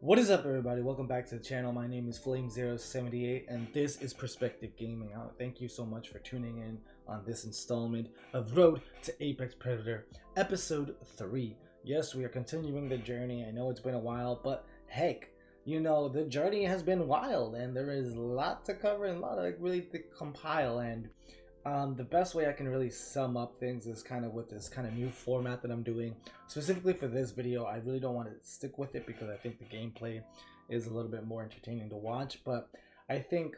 What is up, everybody? Welcome back to the channel. My name is Flame078 and this is Perspective Gaming. Thank you so much for tuning in on this installment of Road to Apex Predator Episode 3. Yes, we are continuing the journey. I know it's been a while, but heck, the journey has been wild and there is a lot to cover and a lot really to compile. And the best way I can really sum up things is kind of with this kind of new format that I'm doing. Specifically for this video, I really don't want to stick with it because I think the gameplay is a little bit more entertaining to watch. But I think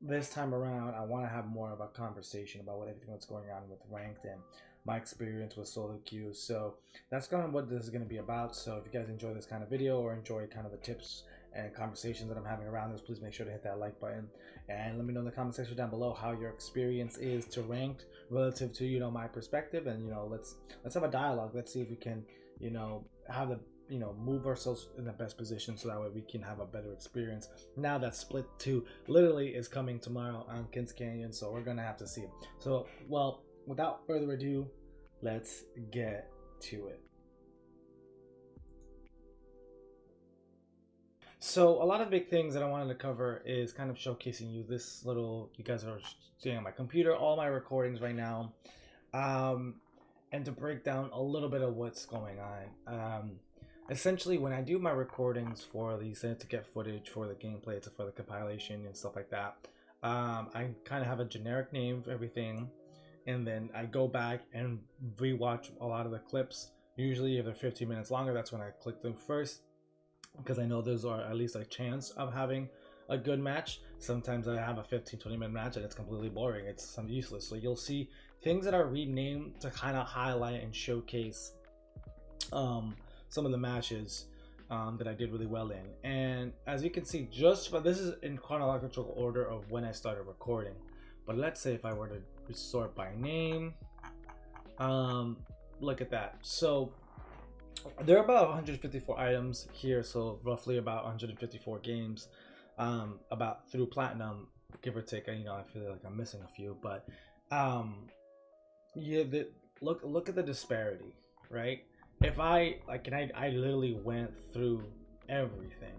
this time around, I want to have more of a conversation about everything that's going on with Ranked and my experience with solo queues. So that's kind of what this is going to be about. So if you guys enjoy this kind of video or enjoy kind of the tips and conversations that I'm having around this, please make sure to hit that like button and let me know in the comment section down below how your experience is to Ranked relative to my perspective. And let's have a dialogue. Let's see if we can have the move ourselves in the best position so that way we can have a better experience. Now that Split 2 literally is coming tomorrow on Kings Canyon, so we're gonna have to see it. So well, without further ado, let's get to it. So a lot of big things that I wanted to cover is kind of showcasing you you guys are seeing on my computer, all my recordings right now, and to break down a little bit of what's going on. Essentially, when I do my recordings for these to get footage for the gameplay, for the compilation and stuff like that, I kind of have a generic name for everything, and then I go back and rewatch a lot of the clips. Usually if they're 15 minutes longer, that's when I click them first, because I know those are at least a chance of having a good match. Sometimes I have a 15-20 minute match and it's completely boring, it's useless. So you'll see things that are renamed to kind of highlight and showcase some of the matches that I did really well in. And as you can see, this is in chronological order of when I started recording, but let's say if I were to sort by name, look at that. So there are about 154 items here, so roughly about 154 games, about through platinum, give or take. I feel like I'm missing a few, but yeah, look at the disparity, right? If I literally went through everything,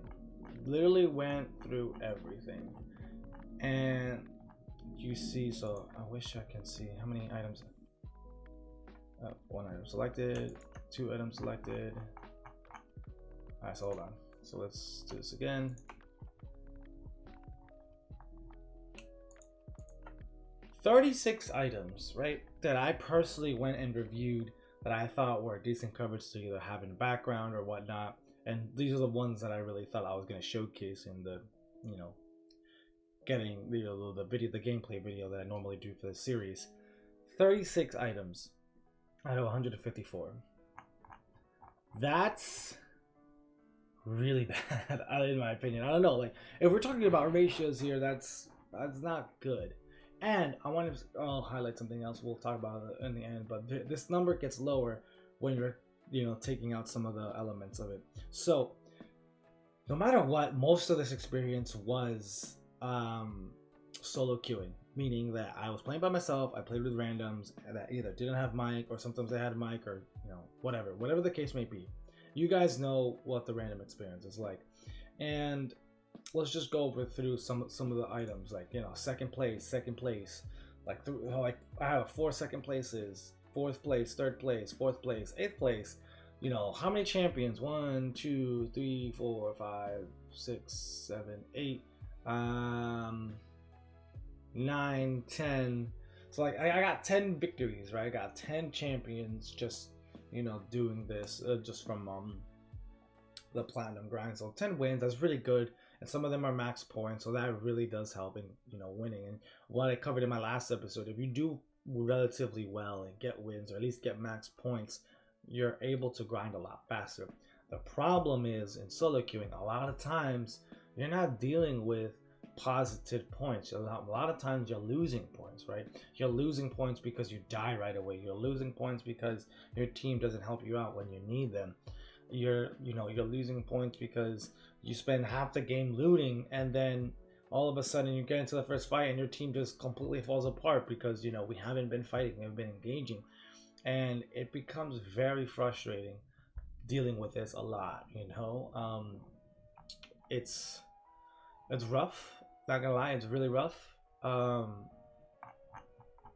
and you see. So I wish I can see how many items. One item selected, 2 items selected. Alright, so hold on. So let's do this again. 36 items, right, that I personally went and reviewed that I thought were decent coverage to either have in the background or whatnot. And these are the ones that I really thought I was going to showcase in the, getting the gameplay video that I normally do for the series. 36 items out of 154. That's really bad, in my opinion. I don't know, like if we're talking about ratios here, that's not good. And I want to highlight something else we'll talk about in the end, but this number gets lower when you're taking out some of the elements of it. So no matter what, most of this experience was solo queuing, meaning that I was playing by myself. I played with randoms that either didn't have mic, or sometimes they had mic, or whatever the case may be. You guys know what the random experience is like. And let's just go through some of the items, like second place, like I have 4 second places, 4th place, 3rd place, 4th place, 8th place. How many champions? 1 2 3 4 5 6 7 8 9 10. So like I got 10 victories, right? I got 10 champions just doing this just from the platinum grind. So 10 wins, that's really good, and some of them are max points, so that really does help in winning. And what I covered in my last episode, if you do relatively well and get wins, or at least get max points, you're able to grind a lot faster. The problem is in solo queuing, a lot of times you're not dealing with positive points. A lot of times you're losing points, right? You're losing points because you die right away. You're losing points because your team doesn't help you out when you need them. You're losing points because you spend half the game looting, and then all of a sudden you get into the first fight and your team just completely falls apart because we haven't been fighting, we haven't been engaging, and it becomes very frustrating dealing with this a lot. it's rough. Not gonna lie, it's really rough.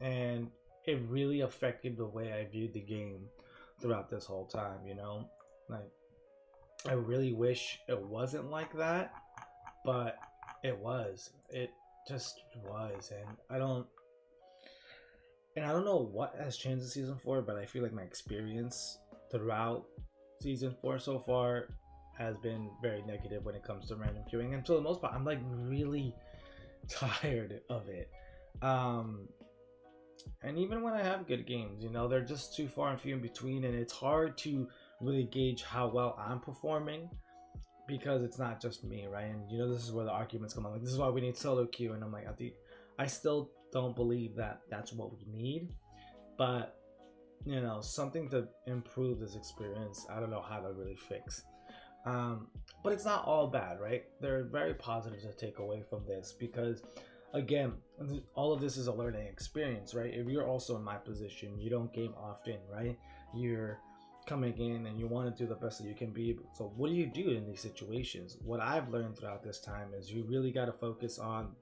And it really affected the way I viewed the game throughout this whole time. Like I really wish it wasn't like that, but it was. It just was, and I don't know what has changed in season 4, but I feel like my experience throughout season 4 so far has been very negative when it comes to random queuing, and for the most part I'm like really tired of it. And even when I have good games, they're just too far and few in between, and it's hard to really gauge how well I'm performing because it's not just me, right? And this is where the arguments come on, like, this is why we need solo queue, and I'm like, I still don't believe that that's what we need, but something to improve this experience, I don't know how to really fix. But it's not all bad, right? There are very positives to take away from this, because again, all of this is a learning experience, right? If you're also in my position, you don't game often, right? You're coming in and you want to do the best that you can be. So what do you do in these situations? What I've learned throughout this time is you really got to focus on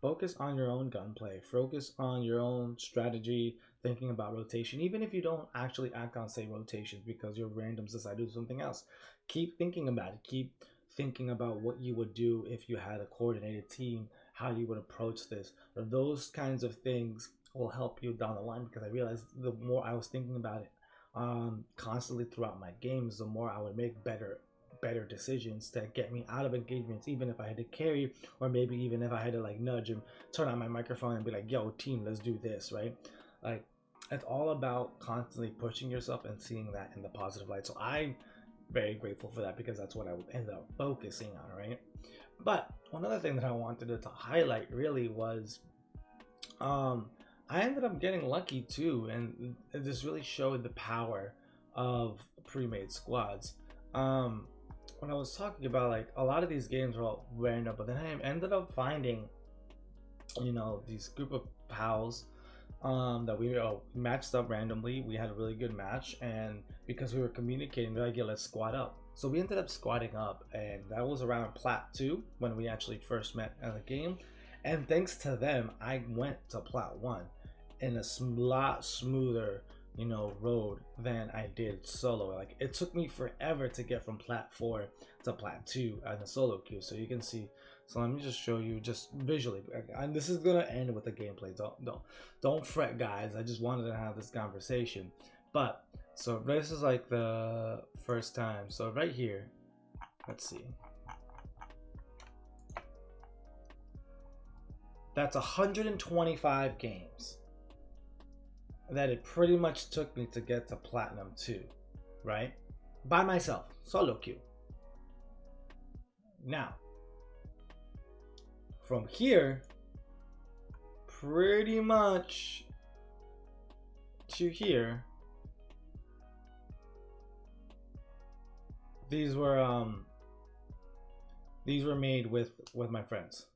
focus on your own gunplay, focus on your own strategy, thinking about rotation, even if you don't actually act on, say, rotations because your randoms decide to do something else. Keep thinking about it. Keep thinking about what you would do if you had a coordinated team, how you would approach this. Those kinds of things will help you down the line, because I realized the more I was thinking about it constantly throughout my games, the more I would make better decisions that get me out of engagements, even if I had to carry, or maybe even if I had to like nudge and turn on my microphone and be like, yo team, let's do this, right? Like, it's all about constantly pushing yourself and seeing that in the positive light. So I'm very grateful for that, because that's what I would end up focusing on, right? But one other thing that I wanted to highlight really was I ended up getting lucky too, and this really showed the power of pre-made squads. When I was talking about, like, a lot of these games were all random, but then I ended up finding these group of pals that we matched up randomly. We had a really good match, and because we were communicating, they're like, yeah, let's squad up. So we ended up squatting up, and that was around Plat 2 when we actually first met in the game. And thanks to them, I went to Plat 1 in a lot smoother road than I did solo. Like, it took me forever to get from Plat 4 to Plat 2 as a solo queue. So you can see. So let me just show you just visually, and this is gonna end with the gameplay. Don't fret, guys. I just wanted to have this conversation. But so this is like the first time. So right here, let's see. That's 125 games that it pretty much took me to get to Platinum 2, right? By myself, solo queue. Now, from here, pretty much to here, these were made with my friends,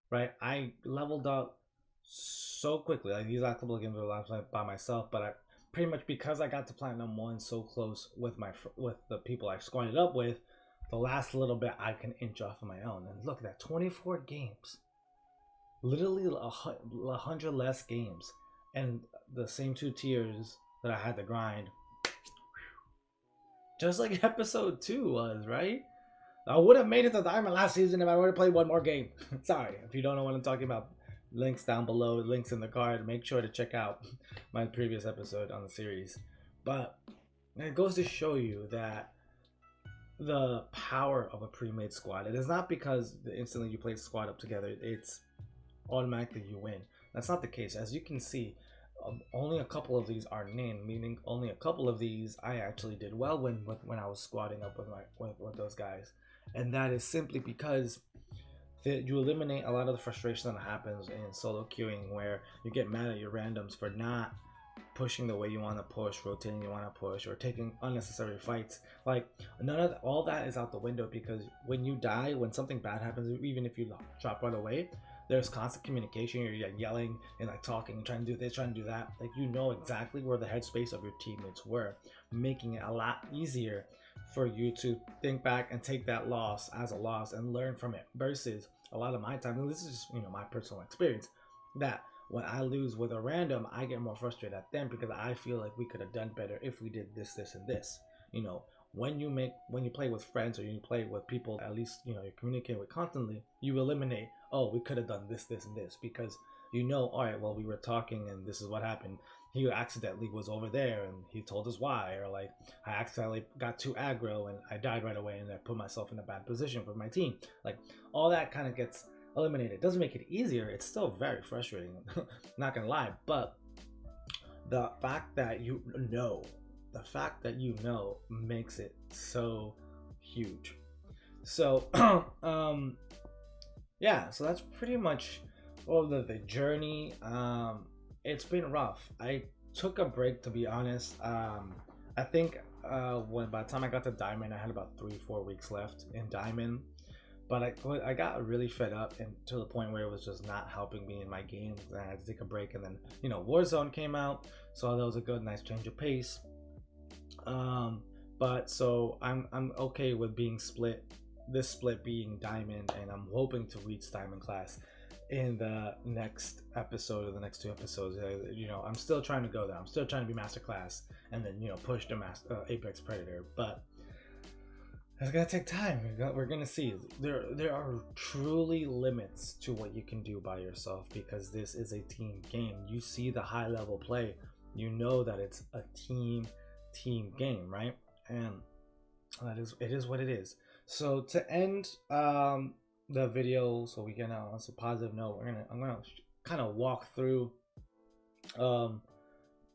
right? I leveled up so quickly. Like, these last couple of games were last by myself, but I pretty much, because I got to Platinum 1 so close with the people I squatted up with, the last little bit I can inch off of my own. And look at that, 24 games, literally 100 less games, and the same 2 tiers that I had to grind, just like episode 2 was, right? I would have made it to Diamond last season if I would have played one more game. Sorry, if you don't know what I'm talking about, links down below, links in the card. Make sure to check out my previous episode on the series. But it goes to show you that the power of a pre-made squad, it is not because instantly you play squad up together, it's automatically you win. That's not the case. As you can see, only a couple of these are named, meaning only a couple of these I actually did well when I was squatting up with those guys. And that is simply because you eliminate a lot of the frustration that happens in solo queuing, where you get mad at your randoms for not pushing the way you want to push, rotating you want to push, or taking unnecessary fights. Like, all that is out the window, because when you die, when something bad happens, even if you drop right away, there's constant communication. You're like yelling and like talking and trying to do this, trying to do that. Like you know exactly where the headspace of your teammates were, making it a lot easier for you to think back and take that loss as a loss and learn from it. Versus a lot of my time, and this is just my personal experience, that when I lose with a random, I get more frustrated at them because I feel like we could have done better if we did this, this, and this. When you play with friends or you play with people, at least you're communicating with constantly, you eliminate, oh, we could have done this, this, and this, because all right, well, we were talking and this is what happened. He accidentally was over there and he told us why, or like I accidentally got too aggro and I died right away and I put myself in a bad position for my team. Like all that kind of gets eliminated. It doesn't make it easier. It's still very frustrating, not gonna lie, but the fact that makes it so huge. So yeah, so that's pretty much all the journey. It's been rough. I took a break, to be honest. I think by the time I got to Diamond, I had about 3-4 weeks left in Diamond. But I got really fed up, and to the point where it was just not helping me in my game. I had to take a break, and then Warzone came out, so that was a good, nice change of pace. But so I'm okay with being split. This split being Diamond, and I'm hoping to reach Diamond class in the next episode or the next 2 episodes. I'm still trying to go there. I'm still trying to be Master Class, and then push the Apex Predator, but it's gonna take time. We're gonna see. There are truly limits to what you can do by yourself, because this is a team game. You see the high level play, that it's a team game, right? And it is what it is. So to end the video, so we can on a positive note, I'm gonna kind of walk through a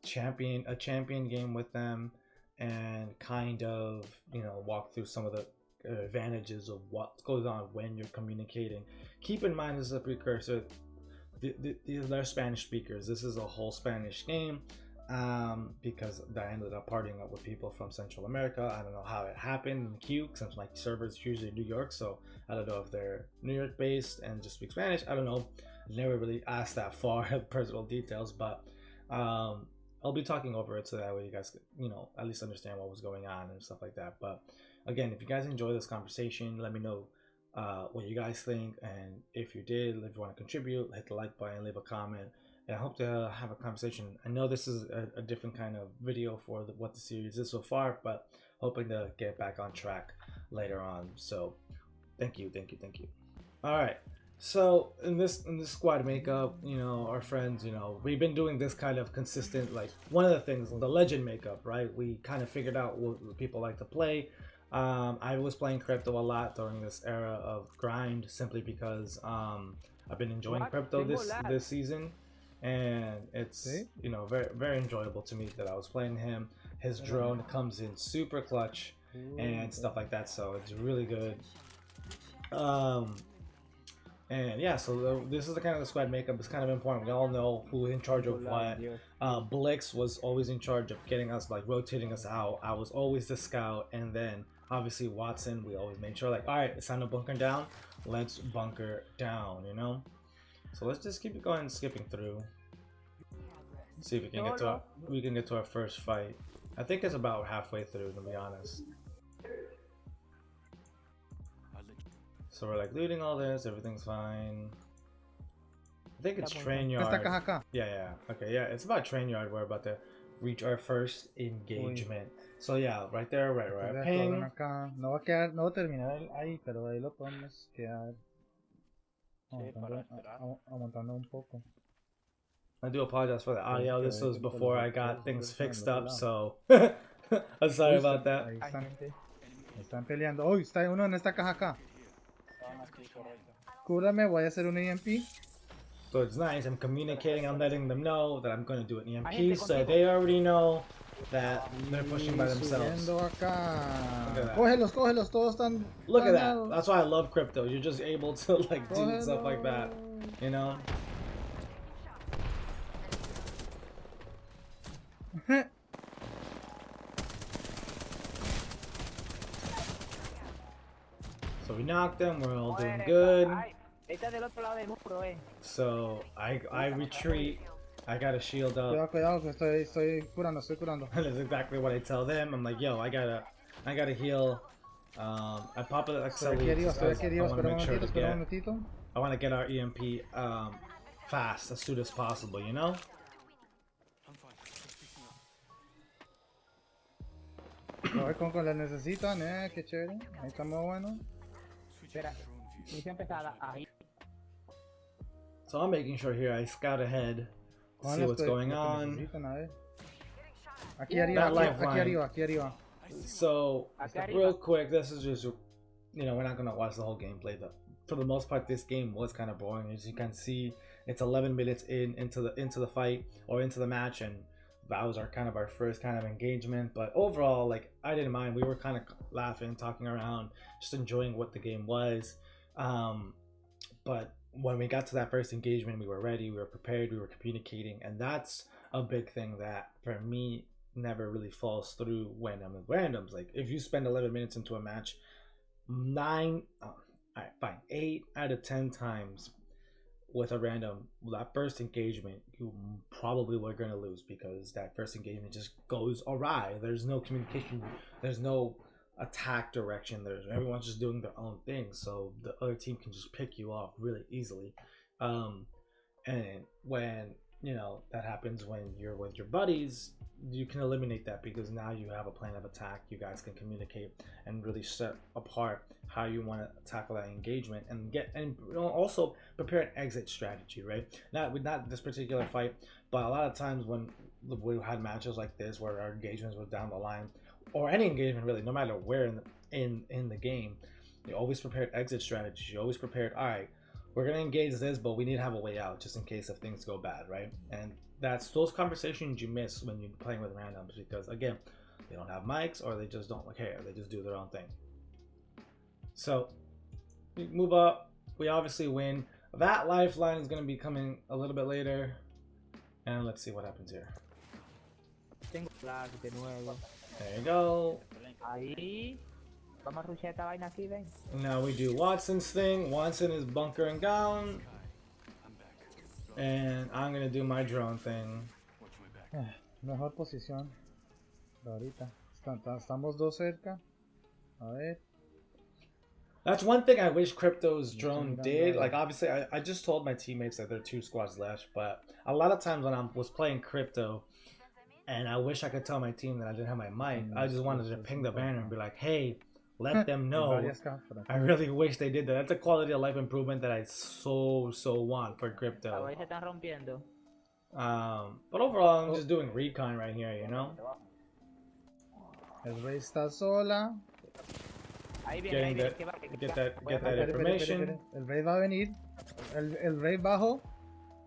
champion game with them, and kind of walk through some of the advantages of what goes on when you're communicating. Keep in mind, this is a precursor. They're Spanish speakers. This is a whole Spanish game, because I ended up partying up with people from Central America. I don't know how it happened in the queue, since my server's usually in New York, so I don't know if they're New York based and just speak Spanish. I don't know. I never really asked that far personal details, but I'll be talking over it so that way you guys can, at least understand what was going on and stuff like that. But again, if you guys enjoy this conversation, let me know what you guys think, and if you did, if you want to contribute, hit the like button, leave a comment, and I hope to have a conversation. I know this is a different kind of video for what the series is so far, but hoping to get back on track later on. So thank you. All right. So in this squad makeup, our friends, we've been doing this kind of consistent, like one of the things, the legend makeup, right? We kind of figured out what people like to play. I was playing crypto a lot during this era of grind, simply because I've been enjoying crypto this season, and it's very, very enjoyable to me that I was playing him. His drone comes in super clutch and stuff like that, so it's really good. And yeah, so this is the kind of the squad makeup. It's kind of important. We all know who's in charge of what. Blix was always in charge of getting us, like, rotating us out. I was always the scout, and then obviously Watson, we always made sure, like, all right, it's time to bunker down. Let's bunker down, So let's just keep it going, skipping through. See if we can get to our first fight. I think it's about halfway through, to be honest. So we're like looting all this, everything's fine. I think it's train yard. Yeah. Okay, yeah, it's about train yard. We're about to reach our first engagement. So yeah, right there, right. Ping. No va a terminar ahí, pero ahí lo podemos quedar aguantando un poco. I do apologize for the audio. This was before I got things fixed up, so I'm sorry about that. Ahí están peleando. Oh, está uno en esta caja acá. Cúrame, voy a hacer un EMP. So it's nice. I'm communicating. I'm letting them know that I'm going to do an EMP, so they already know that they're pushing by themselves. Cógelos, todos están. Look at that. That's why I love crypto. You're just able to like do stuff like that, So we knocked them. We're all doing good. Está del otro lado del muro, So I retreat. I got a shield up. Cuidado, cuidado, que estoy curando, estoy curando. That's exactly what I tell them. I'm like, yo, I gotta heal. I pop it Estoy aquí Axeli arriba, because I want to espera un make sure momentito, to espera un get. momentito. I want to get our EMP fast, as soon as possible. You know. A ver con la necesitan, qué chévere. Ahí está muy bueno. Espera, misión pesada, ahí. So I'm making sure here I scout ahead, see what's going on. Necesitan, a ver. Aquí arriba, aquí arriba, aquí arriba. So real quick, this is just, you know, we're not gonna watch the whole gameplay. For the most part, this game was kind of boring. As you can see, it's 11 minutes into the fight or into the match, and that was our first kind of engagement. But overall, like, I didn't mind. We were kind of laughing, talking around, just enjoying what the game was. But when we got to that first engagement, we were ready, we were prepared, we were communicating, and that's a big thing that for me never really falls through when I'm with randoms. Like, if you spend 11 minutes into a match, 8 out of 10 times with a random, that first engagement, you probably were going to lose, because that first engagement just goes awry. There's no communication, there's no attack direction, everyone's just doing their own thing, so the other team can just pick you off really easily. And when, you know, that happens when you're with your buddies, you can eliminate that, because now you have a plan of attack. You guys can communicate and really set apart how you want to tackle that engagement, and also prepare an exit strategy, right? Not this particular fight, but a lot of times when we had matches like this where our engagements were down the line, or any engagement really, no matter where in the game, you always prepared exit strategies. You always prepared, all right, we're gonna engage this, but we need to have a way out just in case if things go bad, right? And that's those conversations you miss when you're playing with randoms, because again, they don't have mics, or they just don't care. They just do their own thing. So we move up. We obviously win. That lifeline is gonna be coming a little bit later, and let's see what happens here. Tengo flash de nuevo. There you go. Ahí. Vamos a rushear esta vaina aquí, ven. Now we do Watson's thing. Watson is bunkering down. And I'm gonna do my drone thing. Mejor posición. Ahorita. Estamos dos cerca. A ver. That's one thing I wish Crypto's drone did. Like, obviously, I just told my teammates that there are 2 squads left, but a lot of times when I was playing Crypto, and I wish I could tell my team that I didn't have my mic, I just wanted to ping the banner and be like, hey, let them know. I really wish they did that. That's a quality of life improvement that I so want for Crypto. But overall, I'm just doing recon right here, you know? El rey está sola. Get that information. El rey va a venir. El rey bajo.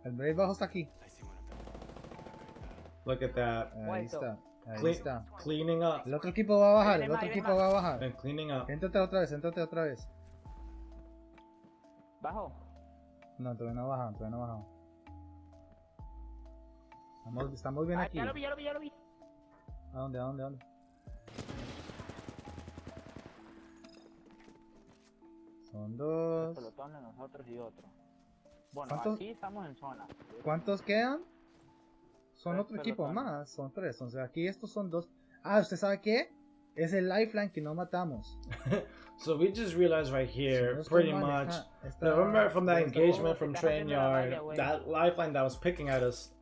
El rey bajo está aquí. Look at that. Ahí está. Ahí está. Cleaning up. El otro equipo va a bajar. El otro equipo va a bajar. And cleaning up. Éntrate otra vez, éntrate otra vez. ¿Bajo? No, todavía no bajan, todavía no bajan. Estamos bien aquí. Ya lo vi, ya lo vi, ya lo vi. ¿A dónde, a dónde, a dónde? Son dos. Pelotón de nosotros y otro. Bueno, ¿Cuántos? aquí estamos en zona. ¿Cuántos quedan? Son Tres otro equipo pelotones. más, son 3. Entonces aquí estos son 2. Ah, ¿usted sabe qué? Es el lifeline que no matamos. So we just realized right here, Si no pretty estoy mal, much. está- Remember from that está- engagement from está Train haciendo la Yard, valla, güey. that lifeline that was picking at us,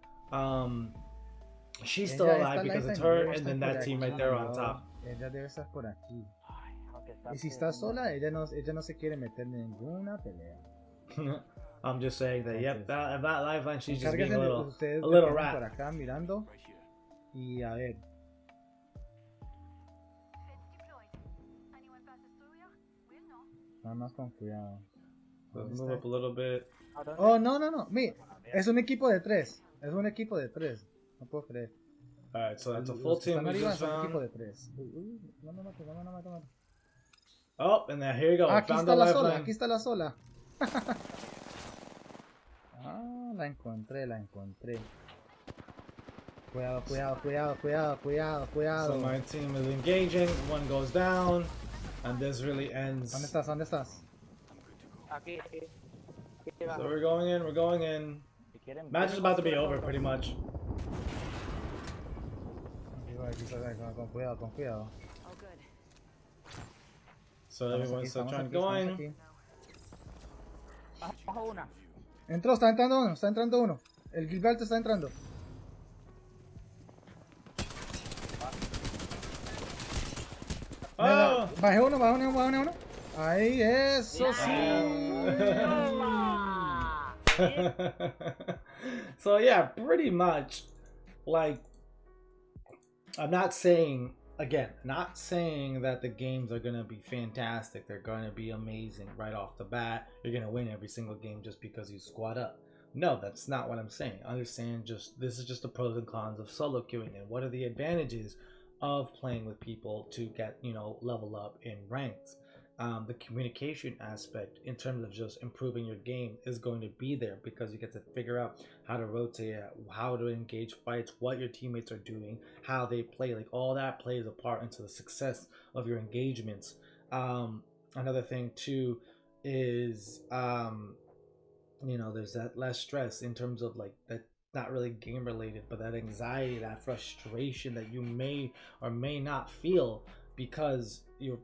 she's still Ella, alive esta because it's lifeline her, debe and then estar that por team aquí, right there on no. top. Ella debe estar por aquí. Ay, aunque está Y si está sola, ella no se quiere meter en ninguna pelea. I'm just saying that, yep, that lifeline, she's just being Encárguense a de little, ustedes a little defienden por rat. acá mirando. Y a ver. Nada más con cuidado. Let's move up a little bit. Oh, no, no, no. Mira, es un equipo de 3. Es un equipo de 3. No puedo creer. Alright, so that's a Los full que team están we arriba just son un equipo found. de 3. No me mates, no me mates, no me mates. Oh, and then here you go. Aquí Found está the la sola, lifeline. aquí está la sola. Ah, la encontré, la encontré. Cuidado, cuidado, cuidado, cuidado, cuidado, cuidado. So my team is engaging. One goes down, and this really ends. ¿Dónde estás? ¿Dónde estás? Aquí, aquí. Aquí So abajo. we're going in. We're going in. Si quieren, Match is about to be over, pretty much. Con cuidado, con cuidado. Oh, good. So Estamos everyone's aquí, still estamos trying aquí, to go estamos in. aquí. Bajo una. Entró, está entrando uno, está entrando uno. El Gilberto está entrando. Oh! Bajé uno, bajé uno, bajé uno. Ahí, eso sí. So yeah, pretty much like I'm not saying not saying that the games are gonna be fantastic, they're gonna be amazing right off the bat, you're gonna win every single game just because you squad up. No, that's not what I'm saying. Understand, just this is just the pros and cons of solo queuing and what are the advantages of playing with people to get, you know, level up in ranks. The communication aspect in terms of just improving your game is going to be there because you get to figure out how to rotate, how to engage fights, what your teammates are doing, how they play. Like all that plays a part into the success of your engagements. Another thing too is you know, there's that less stress in terms of like that, not really game related, but that anxiety, that frustration that you may or may not feel because you're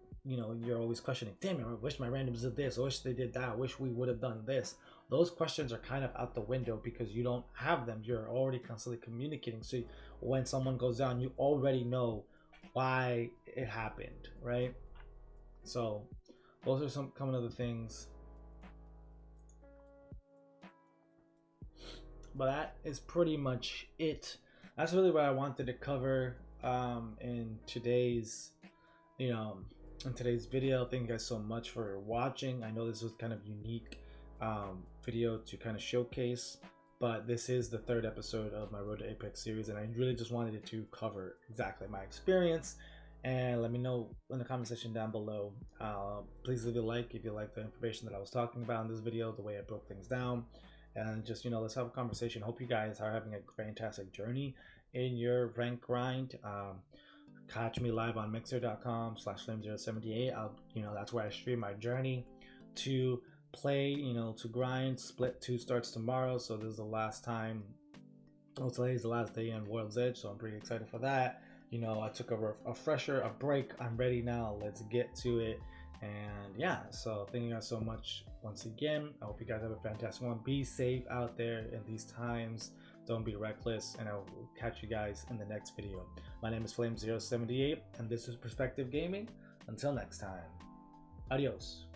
always questioning, damn it, I wish my randoms did this, I wish they did that, I wish we would have done this. Those questions are kind of out the window because you don't have them. You're already constantly communicating, so when someone goes down, you already know why it happened, right? So those are some of the things. But that is pretty much it. That's really what I wanted to cover in today's in today's video. Thank you guys so much for watching. I know this was kind of unique video to kind of showcase, but this is the third episode of my Road to Apex series, and I really just wanted to cover exactly my experience. And let me know in the comment section down below. Please leave a like if you like the information that I was talking about in this video, the way I broke things down. And just, let's have a conversation. Hope you guys are having a fantastic journey in your rank grind. Catch me live on mixer.com/flame078. That's where I stream my journey to play, to grind. Split 2 starts tomorrow, so this is the last time. Well, today's the last day in World's Edge, so I'm pretty excited for that. I took a refresher, a break. I'm ready now. Let's get to it. And yeah, so thank you guys so much once again. I hope you guys have a fantastic one. Be safe out there in these times. Don't be reckless, and I will catch you guys in the next video. My name is Flame078, and this is Perspective Gaming. Until next time, adios.